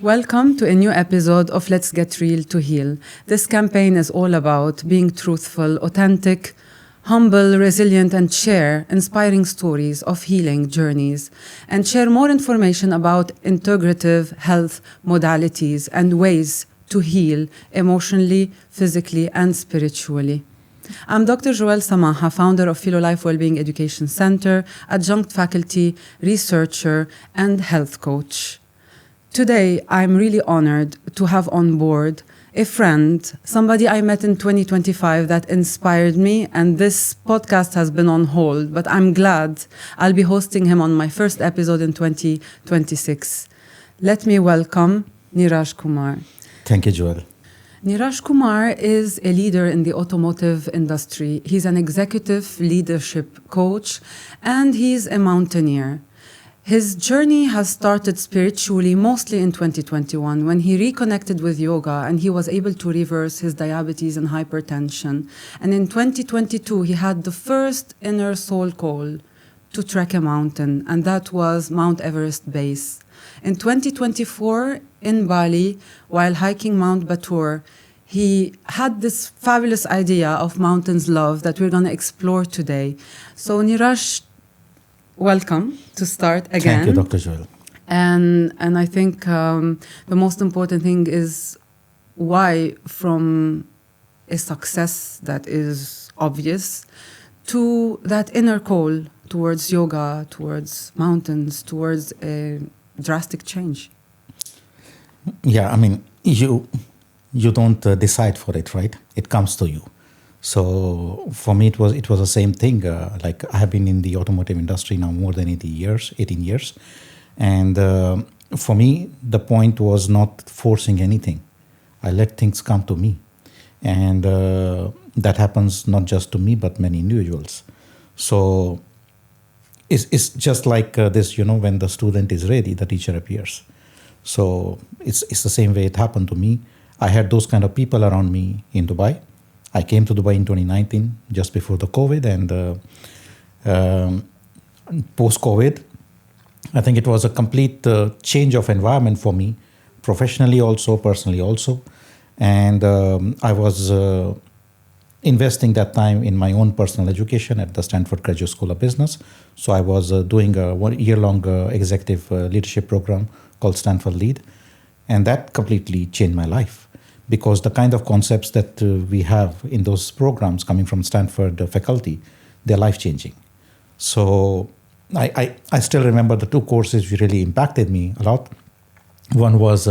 Welcome to a new episode of Let's Get Real to Heal. This campaign is all about being truthful, authentic, humble, resilient, and share inspiring stories of healing journeys, and share more information about integrative health modalities and ways to heal emotionally, physically, and spiritually. I'm Dr. Joelle Samaha, founder of Philo Life Wellbeing Education Center, Adjunct Faculty Researcher, and Health Coach. Today, I'm really honored to have on board a friend, somebody I met in 2025 that inspired me, and this podcast has been on hold, but I'm glad I'll be hosting him on my first episode in 2026. Let me welcome Neeraj Kumar. Thank you, Joelle. Neeraj Kumar is a leader in the automotive industry. He's an executive leadership coach, and he's a mountaineer. His journey has started spiritually mostly in 2021 when he reconnected with yoga and he was able to reverse his diabetes and hypertension. And in 2022, he had the first inner soul call to trek a mountain, and that was Mount Everest Base. In 2024, in Bali, while hiking Mount Batur, he had this fabulous idea of mountains love that we're going to explore today. So Neeraj, welcome to start again. Thank you, Dr. Joelle. And I think the most important thing is why from a success that is obvious to that inner call towards yoga, towards mountains, towards a drastic change. Yeah, I mean, you don't decide for it, right? It comes to you. So for me, it was the same thing. Like I have been in the automotive industry now more than 18 years. And for me, the point was not forcing anything. I let things come to me. And that happens not just to me, but many individuals. So it's just like this, when the student is ready, the teacher appears. So it's the same way it happened to me. I had those kind of people around me in Dubai. I came to Dubai in 2019, just before the COVID, and post-COVID, I think it was a complete change of environment for me, professionally also, personally also. And I was investing that time in my own personal education at the Stanford Graduate School of Business. So I was doing a 1 year-long executive leadership program called Stanford Lead. And that completely changed my life because the kind of concepts that we have in those programs coming from Stanford faculty, they're life-changing. So I still remember the two courses which really impacted me a lot. One was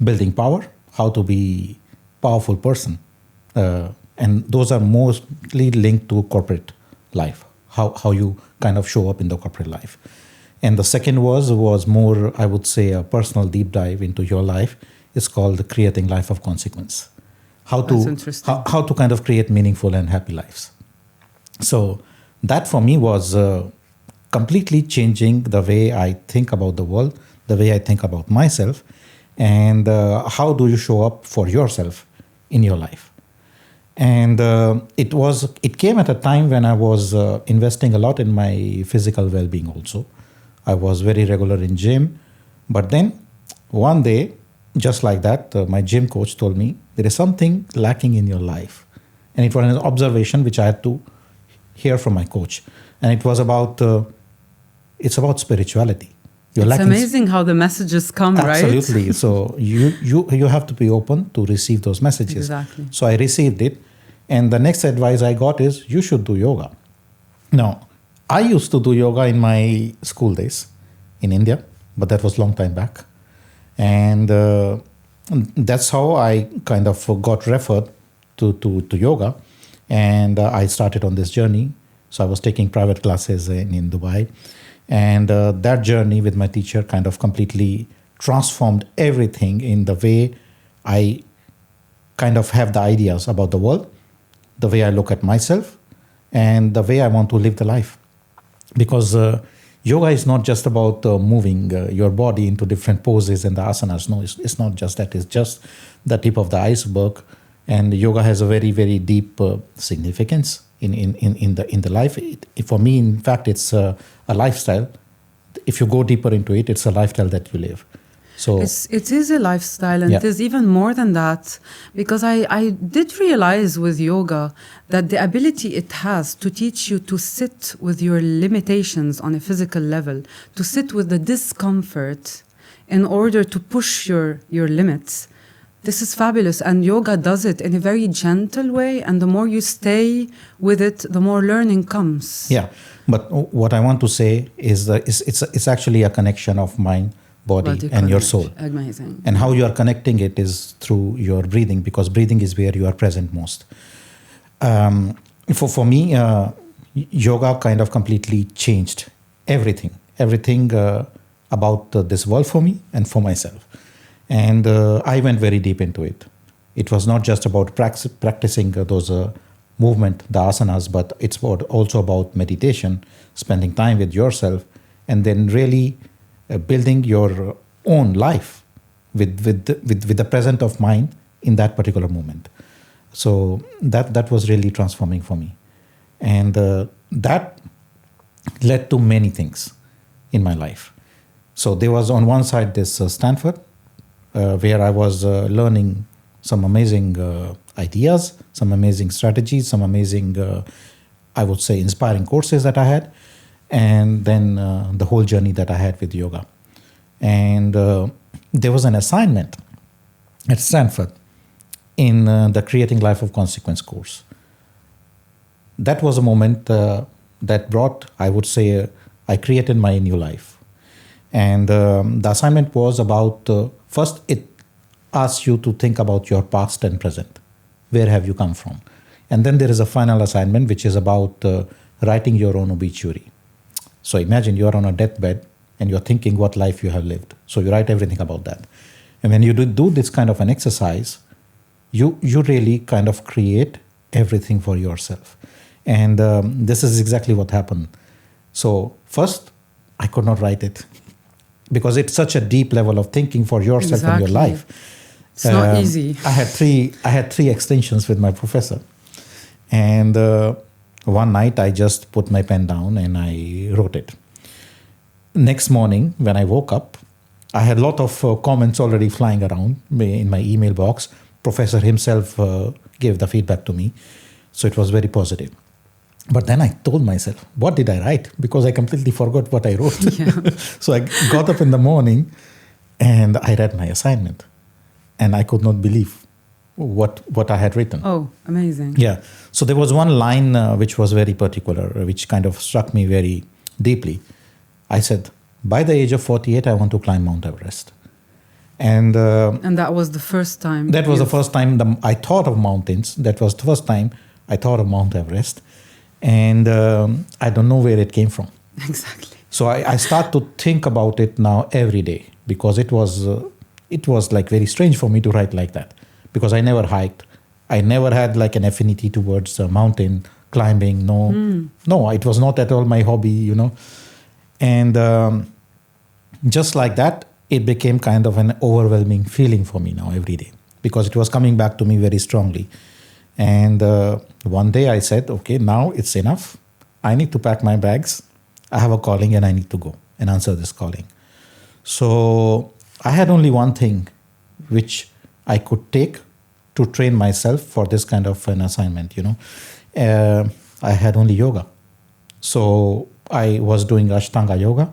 building power, how to be a powerful person. And those are mostly linked to corporate life, how you kind of show up in the corporate life. And the second was more, I would say, a personal deep dive into your life. It's called Creating Life of Consequence. How to kind of create meaningful and happy lives. So that for me was completely changing the way I think about the world, the way I think about myself, and how do you show up for yourself in your life. And it came at a time when I was investing a lot in my physical well-being also. I was very regular in gym. But then one day, just like that, my gym coach told me, there is something lacking in your life. And it was an observation which I had to hear from my coach. And it was it's about spirituality. It's amazing how the messages come, right? Absolutely. So you have to be open to receive those messages. Exactly. So I received it. And the next advice I got is, you should do yoga. Now, I used to do yoga in my school days in India, but that was a long time back. And that's how I kind of got referred to yoga. And I started on this journey. So I was taking private classes in Dubai. And that journey with my teacher kind of completely transformed everything in the way I kind of have the ideas about the world, the way I look at myself, and the way I want to live the life. Because yoga is not just about moving your body into different poses and the asanas. No, it's not just that. It's just the tip of the iceberg. And yoga has a very, very deep significance in the life. For me, in fact, it's a lifestyle. If you go deeper into it, it's a lifestyle that you live. So it is a lifestyle, and Yeah. it is even more than that, because I did realize with yoga that the ability it has to teach you to sit with your limitations on a physical level, to sit with the discomfort in order to push your limits. This is fabulous, and yoga does it in a very gentle way, and the more you stay with it, the more learning comes. yeah, but what I want to say is that it's actually a connection of mind, body, and your soul. Amazing. And how you are connecting it is through your breathing, because breathing is where you are present most. For me, yoga kind of completely changed everything about this world for me and for myself. And I went very deep into it. It was not just about practicing those movement, the asanas, but it's also about meditation, spending time with yourself, and then really building your own life with the present of mind in that particular moment. So that was really transforming for me, and that led to many things in my life. So there was on one side this Stanford, where I was learning some amazing ideas, some amazing strategies, some amazing, I would say, inspiring courses that I had, and then the whole journey that I had with yoga. And there was an assignment at Stanford in the Creating Life of Consequence course. That was a moment that brought, I would say, I created my new life. And the assignment was about, first it asks you to think about your past and present. Where have you come from? And then there is a final assignment, which is about writing your own obituary. So imagine you're on a deathbed and you're thinking what life you have lived. So you write everything about that. And when you do this kind of an exercise, you really kind of create everything for yourself. And this is exactly what happened. So first, I could not write it because it's such a deep level of thinking for yourself and your life. It's not easy. I had three extensions with my professor. And one night I just put my pen down and I wrote it. Next morning when I woke up, I had a lot of comments already flying around in my email box. Professor himself gave the feedback to me. So it was very positive. But then I told myself, what did I write? Because I completely forgot what I wrote. Yeah. So I got up in the morning and I read my assignment. And I could not believe what I had written. Oh, amazing. Yeah. So there was one line which was very particular, which kind of struck me very deeply. I said, by the age of 48, I want to climb Mount Everest. And that was the first time. That was the first time I thought of mountains. That was the first time I thought of Mount Everest. And I don't know where it came from. Exactly. So I start to think about it now every day, because it was like very strange for me to write like that, because I never hiked. I never had like an affinity towards mountain climbing. No, it was not at all my hobby, And just like that, it became kind of an overwhelming feeling for me now every day, because it was coming back to me very strongly. And one day I said, okay, now it's enough. I need to pack my bags. I have a calling and I need to go and answer this calling. So I had only one thing which I could take to train myself for this kind of an assignment, I had only yoga. So I was doing Ashtanga yoga,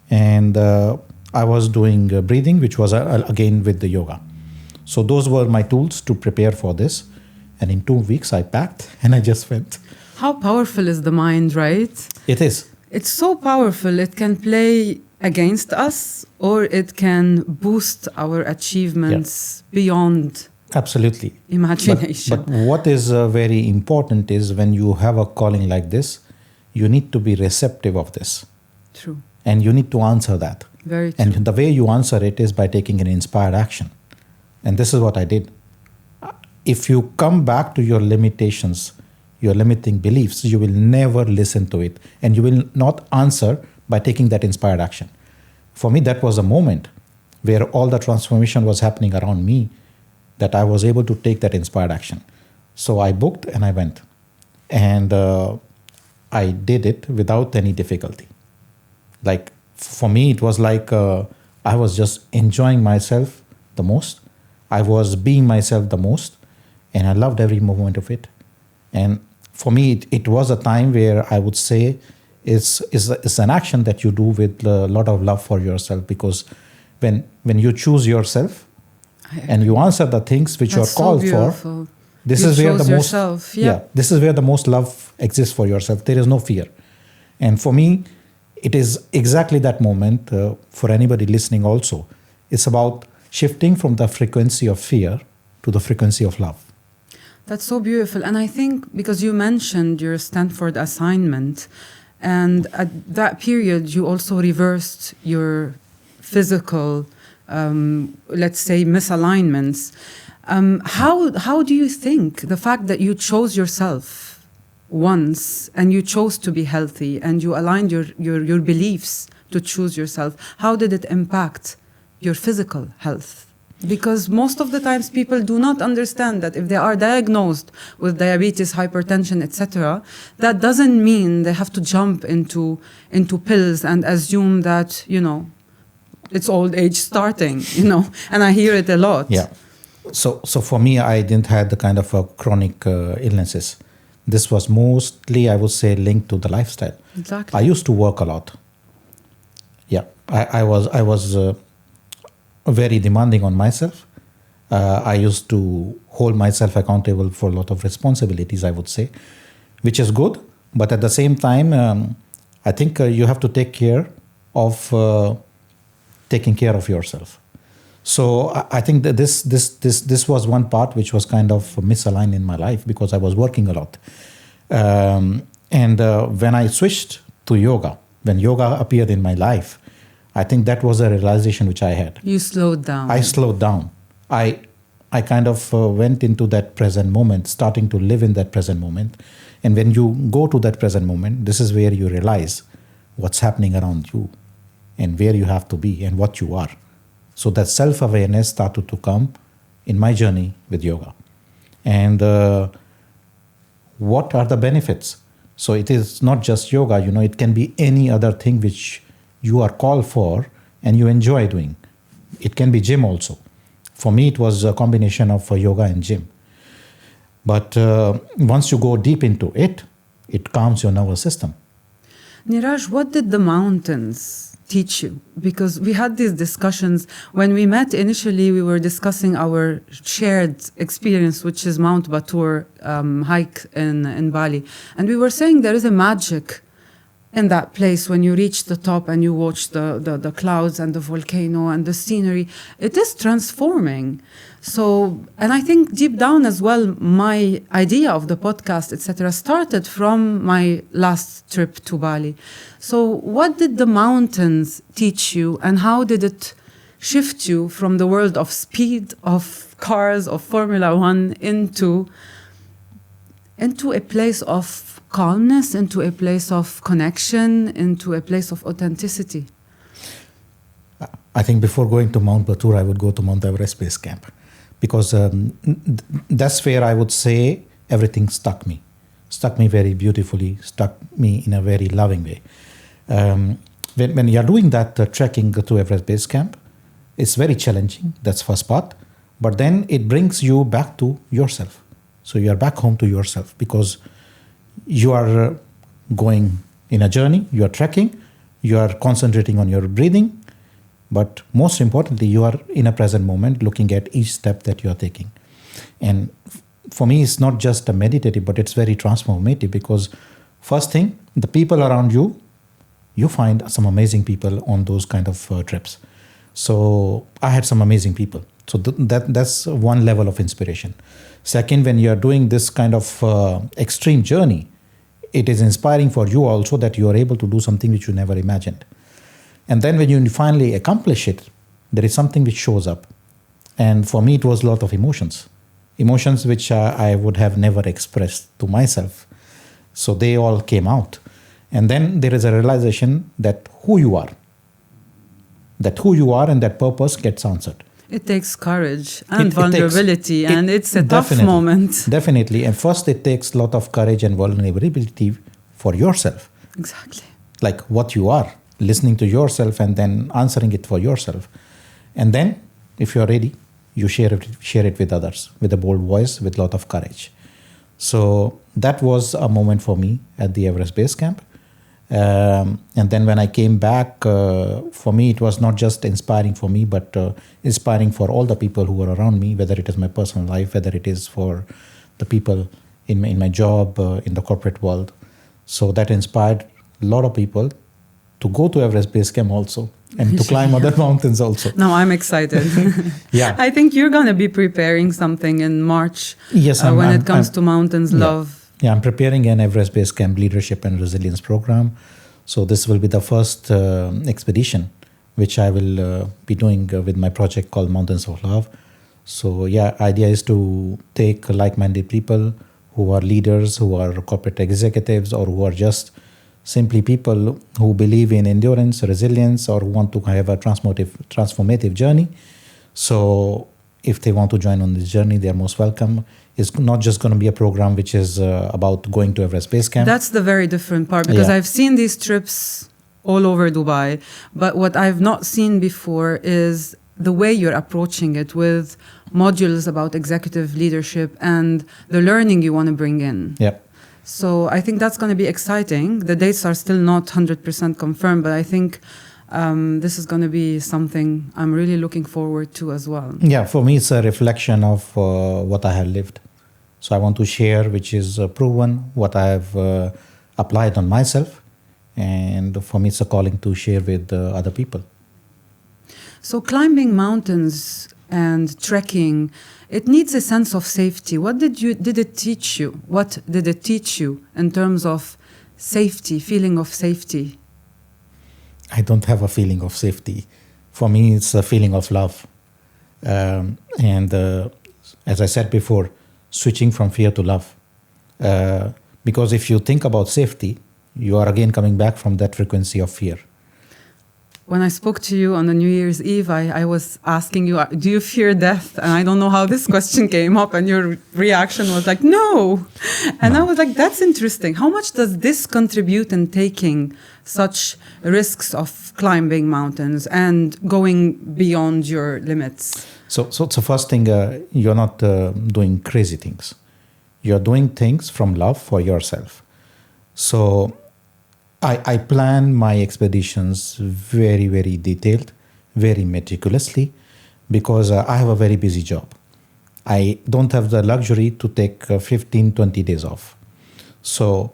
and I was doing breathing, which was again with the yoga. So those were my tools to prepare for this. And in 2 weeks, I packed and I just went. How powerful is the mind, right? It is. It's so powerful. It can play against us, or it can boost our achievements beyond Absolutely. imagination. But what is very important is when you have a calling like this, you need to be receptive of this. True. And you need to answer that. Very true. And the way you answer it is by taking an inspired action. And this is what I did. If you come back to your limitations, your limiting beliefs, you will never listen to it. And you will not answer by taking that inspired action. For me, that was a moment where all the transformation was happening around me, that I was able to take that inspired action. So I booked and I went. And I did it without any difficulty. Like, for me, it was like I I was just enjoying myself the most. I was being myself the most, and I loved every moment of it. And for me, it was a time where I would say it's an action that you do with a lot of love for yourself, because when you choose yourself and you answer the things which you are called for, this is where the most this is where the most love exists for yourself. There is no fear. And for me, it is exactly that moment for anybody listening also. It's about shifting from the frequency of fear to the frequency of love. That's so beautiful. And I think because you mentioned your Stanford assignment, and at that period you also reversed your physical, let's say, misalignments. How do you think the fact that you chose yourself once and you chose to be healthy and you aligned your beliefs to choose yourself, how did it impact your physical health? Because most of the times people do not understand that if they are diagnosed with diabetes, hypertension, etc., that doesn't mean they have to jump into pills and assume that, it's old age starting, and I hear it a lot. Yeah. So for me, I didn't have the kind of chronic illnesses. This was mostly, I would say, linked to the lifestyle. Exactly. I used to work a lot. Yeah, I was very demanding on myself. I used to hold myself accountable for a lot of responsibilities, I would say, which is good. But at the same time, I think you have to take care of taking care of yourself. So I think that this was one part which was kind of misaligned in my life because I was working a lot. And when I switched to yoga, when yoga appeared in my life, I think that was a realization which I had. You slowed down. I slowed down. I kind of went into that present moment, starting to live in that present moment. And when you go to that present moment, this is where you realize what's happening around you and where you have to be and what you are. So that self-awareness started to come in my journey with yoga. And what are the benefits? So it is not just yoga, it can be any other thing which you are called for and you enjoy doing. It can be gym also. For me, it was a combination of yoga and gym. But once you go deep into it, it calms your nervous system. Neeraj, what did the mountains teach you? Because we had these discussions when we met initially. We were discussing our shared experience, which is Mount Batur hike in Bali, and we were saying there is a magic in that place when you reach the top and you watch the clouds and the volcano and the scenery. It is transforming. So, and I think deep down as well, my idea of the podcast, etc., started from my last trip to Bali. So what did the mountains teach you, and how did it shift you from the world of speed, of cars, of Formula One into a place of calmness, into a place of connection, into a place of authenticity? I think before going to Mount Batur, I would go to Mount Everest Base Camp, because that's where I would say everything struck me very beautifully, struck me in a very loving way. When you're doing that trekking to Everest Base Camp, it's very challenging, that's first part, but then it brings you back to yourself. So you are back home to yourself, because you are going in a journey, you are trekking, you are concentrating on your breathing, but most importantly, you are in a present moment looking at each step that you are taking. And for me, it's not just a meditative, but it's very transformative, because first thing, the people around you, you find some amazing people on those kind of trips. So I had some amazing people. So that's one level of inspiration. Second, when you are doing this kind of extreme journey, it is inspiring for you also that you are able to do something which you never imagined. And then when you finally accomplish it, there is something which shows up. And for me, it was a lot of emotions which I would have never expressed to myself. So they all came out. And then there is a realization that who you are and that purpose gets answered. It takes courage and vulnerability, and it's a tough moment. Definitely. And first, it takes a lot of courage and vulnerability for yourself. Exactly. Like what you are. listening to yourself and then answering it for yourself. And then, if you're ready, you share it with others with a bold voice, with a lot of courage. So that was a moment for me at the Everest Base Camp. And then when I came back, for me, it was not just inspiring for me, but inspiring for all the people who were around me, whether it is my personal life, whether it is for the people in my job, in the corporate world. So that inspired a lot of people to go to Everest Base Camp also and to climb other mountains also. Now I'm excited. Yeah. I think you're going to be preparing something in March. Yes, when it comes to mountains love. Yeah, I'm preparing an Everest Base Camp leadership and resilience program. So this will be the first expedition which I will be doing with my project called Mountains of Love. So yeah, idea is to take like-minded people who are leaders, who are corporate executives, or who are just simply people who believe in endurance, resilience, or want to have a transformative journey. So if they want to join on this journey, they are most welcome. It's not just going to be a program which is about going to Everest Base Camp. That's the very different part, because I've seen these trips all over Dubai, but what I've not seen before is the way you're approaching it, with modules about executive leadership and the learning you want to bring in. Yeah. So I think that's going to be exciting. The dates are still not 100% confirmed, but I think this is going to be something I'm really looking forward to as well. Yeah, for me, it's a reflection of what I have lived. So I want to share, which is proven, what I have applied on myself. And for me, it's a calling to share with other people. So climbing mountains and trekking, it needs a sense of safety. What did it teach you? What did it teach you in terms of safety, feeling of safety? I don't have a feeling of safety. For me, it's a feeling of love. As I said before, switching from fear to love. Because if you think about safety, you are again coming back from that frequency of fear. When I spoke to you on the New Year's Eve, I was asking you, do you fear death? And I don't know how this question came up, and your reaction was like, no. And I was like, that's interesting. How much does this contribute in taking such risks of climbing mountains and going beyond your limits? So the first thing, you're not doing crazy things. You're doing things from love for yourself. So I plan my expeditions very, very detailed, very meticulously, because I have a very busy job. I don't have the luxury to take 15, 20 days off. So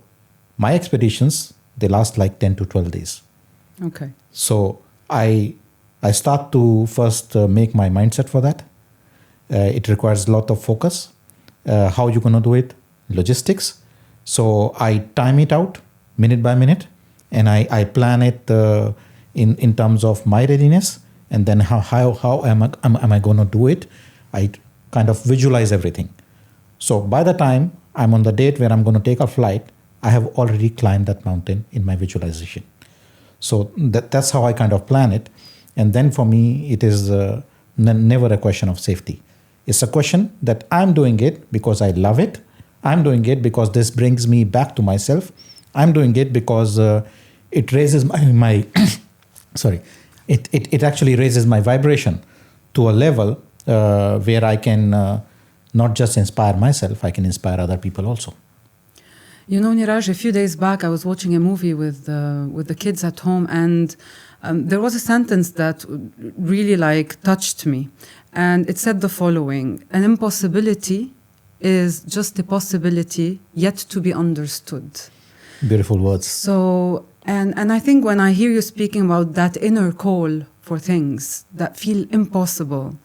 my expeditions, they last like 10 to 12 days. Okay. So I start to first make my mindset for that. It requires a lot of focus. How you going to do it? Logistics. So I time it out minute by minute. And I plan it in terms of my readiness, and then how am I going to do it? I kind of visualize everything. So by the time I'm on the date where I'm going to take a flight, I have already climbed that mountain in my visualization. So that's how I kind of plan it. And then for me, it is never a question of safety. It's a question that I'm doing it because I love it. I'm doing it because this brings me back to myself. I'm doing it because it raises my sorry, it actually raises my vibration to a level where I can not just inspire myself, I can inspire other people also. You know, Neeraj, a few days back, I was watching a movie with the kids at home, and there was a sentence that really touched me, and it said the following: an impossibility is just a possibility yet to be understood. Beautiful words. So, and I think when I hear you speaking about that inner call for things that feel impossible,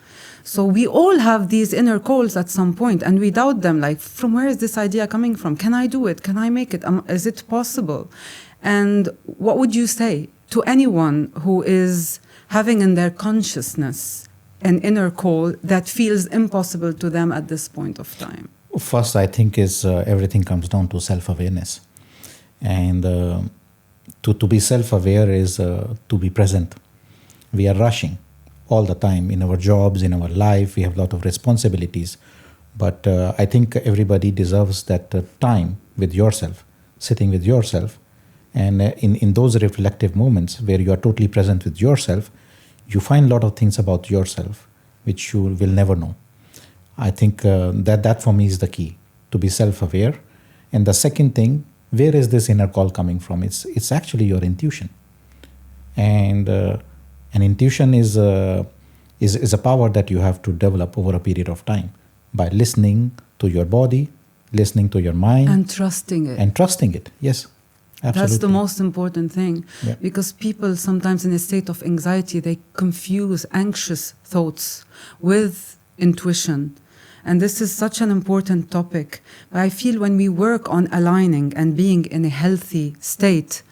so we all have these inner calls at some point, and we doubt them, from where is this idea coming from? Can I do it? Can I make it? Is it possible? And what would you say to anyone who is having in their consciousness an inner call that feels impossible to them at this point of time? First, I think is everything comes down to self-awareness. And to be self-aware is to be present. We are rushing all the time in our jobs, in our life. We have a lot of responsibilities. But I think everybody deserves that time with yourself, sitting with yourself, And in those reflective moments where you are totally present with yourself, you find a lot of things about yourself which you will never know. I think that for me is the key, to be self-aware. And the second thing, where is this inner call coming from? It's actually your intuition. And intuition is a power that you have to develop over a period of time by listening to your body, listening to your mind. And trusting it. And trusting it, yes. Absolutely. That's the most important thing, Yeah. because people sometimes in a state of anxiety, they confuse anxious thoughts with intuition. And this is such an important topic. I feel when we work on aligning and being in a healthy state,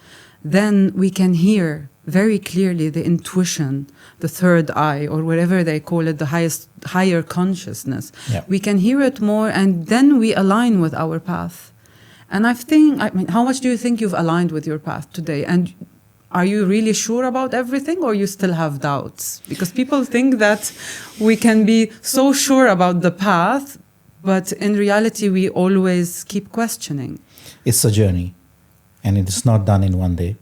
then we can hear very clearly the intuition, the third eye, or whatever they call it, the higher consciousness. Yeah. We can hear it more, and then we align with our path. And I mean, how much do you think you've aligned with your path today? And are you really sure about everything, or you still have doubts? Because people think that we can be so sure about the path, but in reality, we always keep questioning. It's a journey, and it is not done in one day.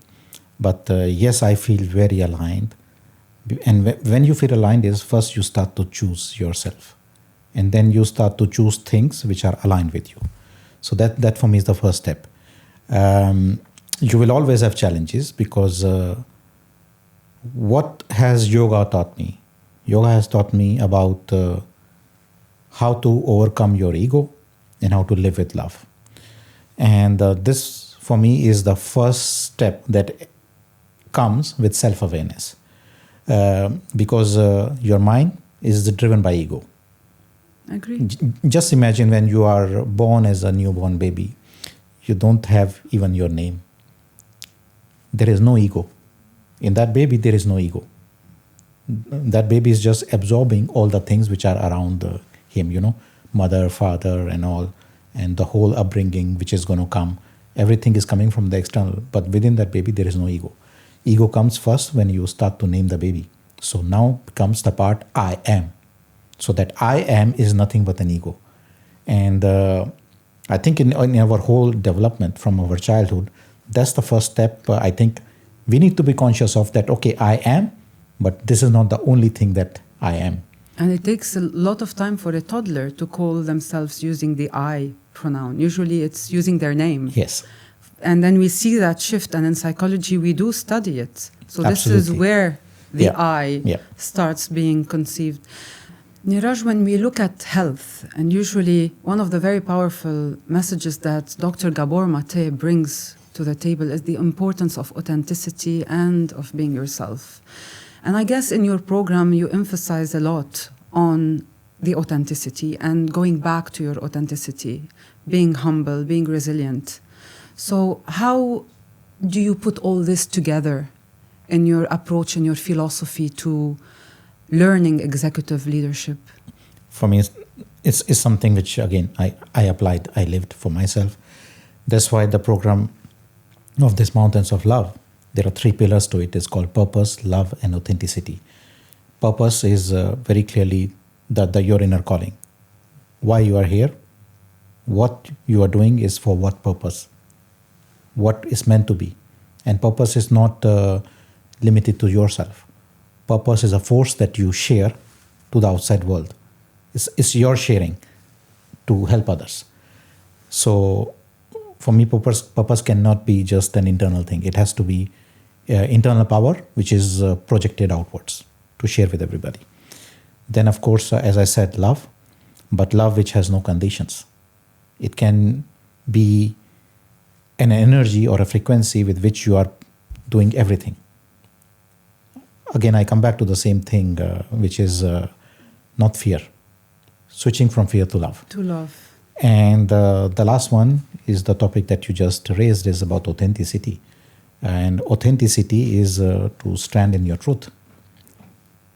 But yes, I feel very aligned. And when you feel aligned is first you start to choose yourself. And then you start to choose things which are aligned with you. So that for me is the first step. You will always have challenges because what has yoga taught me? Yoga has taught me about how to overcome your ego and how to live with love. And this for me is the first step that comes with self-awareness. Because your mind is driven by ego. Agree. Just imagine when you are born as a newborn baby, you don't have even your name. There is no ego. In that baby, there is no ego. That baby is just absorbing all the things which are around him, mother, father, and all, and the whole upbringing which is going to come. Everything is coming from the external, but within that baby, there is no ego. Ego comes first when you start to name the baby. So now comes the part I am. So that I am is nothing but an ego. And I think in our whole development from our childhood, that's the first step. I think we need to be conscious of that, okay, I am, but this is not the only thing that I am. And it takes a lot of time for a toddler to call themselves using the I pronoun. Usually it's using their name. Yes. And then we see that shift, and in psychology we do study it. So this is Absolutely. where the Yeah. I Yeah. starts being conceived. Neeraj, when we look at health, and usually one of the very powerful messages that Dr. Gabor Mate brings to the table is the importance of authenticity and of being yourself. And I guess in your program you emphasize a lot on the authenticity and going back to your authenticity, being humble, being resilient. So how do you put all this together in your approach and your philosophy to learning executive leadership? For me, it's something which, again, I applied, I lived for myself. That's why the program of this Mountains of Love, there are 3 pillars to it. It's called purpose, love, and authenticity. Purpose is very clearly your inner calling. Why you are here, what you are doing is for what purpose, what is meant to be. And purpose is not limited to yourself. Purpose is a force that you share to the outside world. It's your sharing to help others. So for me, purpose cannot be just an internal thing. It has to be internal power, which is projected outwards to share with everybody. Then, of course, as I said, love, but love which has no conditions. It can be an energy or a frequency with which you are doing everything. Again, I come back to the same thing, which is not fear. Switching from fear to love. To love. And the last one is the topic that you just raised, is about authenticity. And authenticity is to stand in your truth.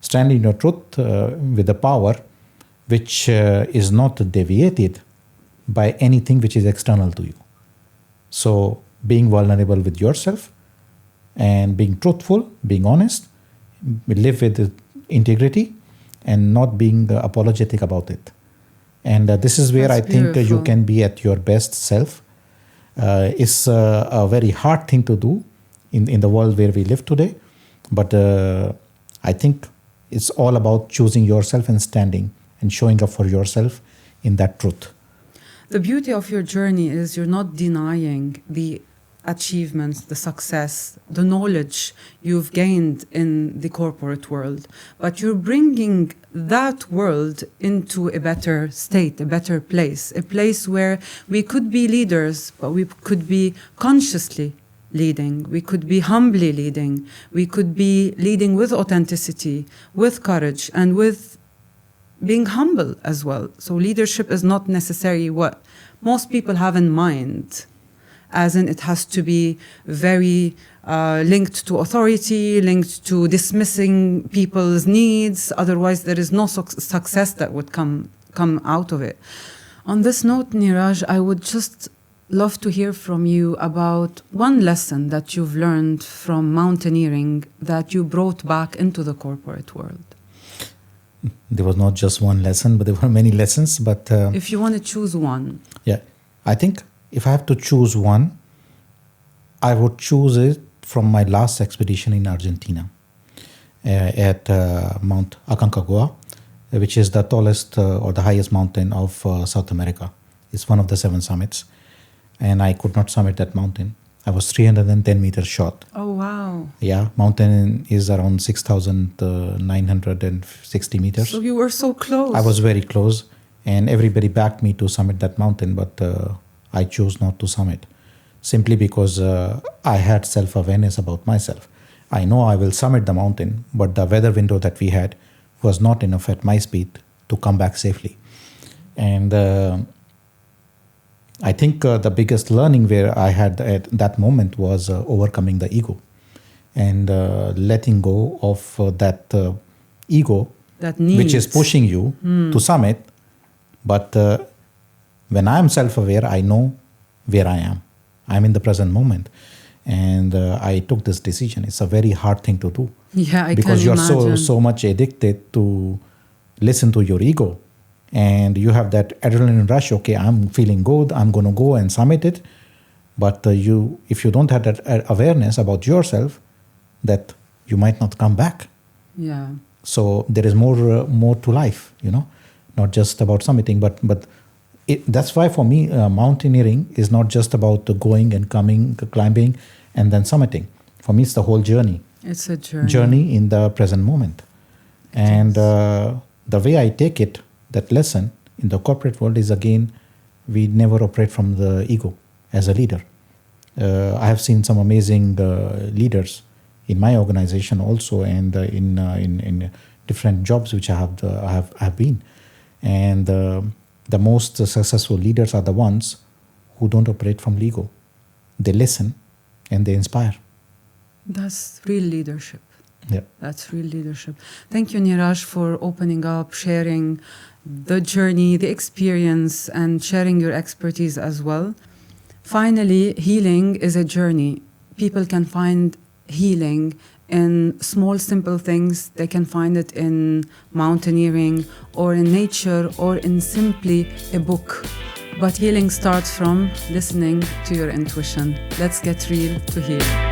Stand in your truth with the power which is not deviated by anything which is external to you. So being vulnerable with yourself and being truthful, being honest, live with integrity and not being apologetic about it. And this is where That's I think you beautiful. can be at your best self. It's a very hard thing to do in the world where we live today. But I think it's all about choosing yourself and standing and showing up for yourself in that truth. The beauty of your journey is you're not denying the achievements, the success, the knowledge you've gained in the corporate world, but you're bringing that world into a better state, a better place, a place where we could be leaders, but we could be consciously leading, we could be humbly leading, we could be leading with authenticity, with courage, and with being humble as well. So leadership is not necessarily what most people have in mind, as in it has to be very linked to authority, linked to dismissing people's needs. Otherwise, there is no success that would come out of it. On this note, Neeraj, I would just love to hear from you about one lesson that you've learned from mountaineering that you brought back into the corporate world. There was not just one lesson, but there were many lessons. But if you want to choose one. Yeah, I think if I have to choose one, I would choose it from my last expedition in Argentina at Mount Aconcagua, which is the tallest or the highest mountain of South America. It's one of the 7 summits. And I could not summit that mountain. I was 310 meters short. Oh, wow. Yeah, mountain is around 6,960 meters. So you were so close. I was very close. And everybody backed me to summit that mountain, but I chose not to summit simply because I had self-awareness about myself. I know I will summit the mountain, but the weather window that we had was not enough at my speed to come back safely. And I think the biggest learning where I had at that moment was overcoming the ego and letting go of that ego, which is pushing you to summit. But when I am self-aware, I know where I am. I'm in the present moment. And I took this decision. It's a very hard thing to do. Yeah, I because can you're imagine. so much addicted to listen to your ego. And you have that adrenaline rush. Okay, I'm feeling good. I'm going to go and summit it. But if you don't have that awareness about yourself, that you might not come back. Yeah. So there is more to life, not just about summiting. But that's why for me, mountaineering is not just about going and coming, climbing, and then summiting. For me, it's the whole journey. It's a journey. Journey in the present moment. And the way I take it, that lesson in the corporate world is, again, we never operate from the ego as a leader. I have seen some amazing leaders in my organization also, and in different jobs which I have been. And the most successful leaders are the ones who don't operate from ego. They listen and they inspire. That's real leadership. Yeah. That's real leadership. Thank you, Neeraj, for opening up, sharing the journey, the experience, and sharing your expertise as well. Finally, healing is a journey. People can find healing in small, simple things. They can find it in mountaineering or in nature or in simply a book. But healing starts from listening to your intuition. Let's get real to heal.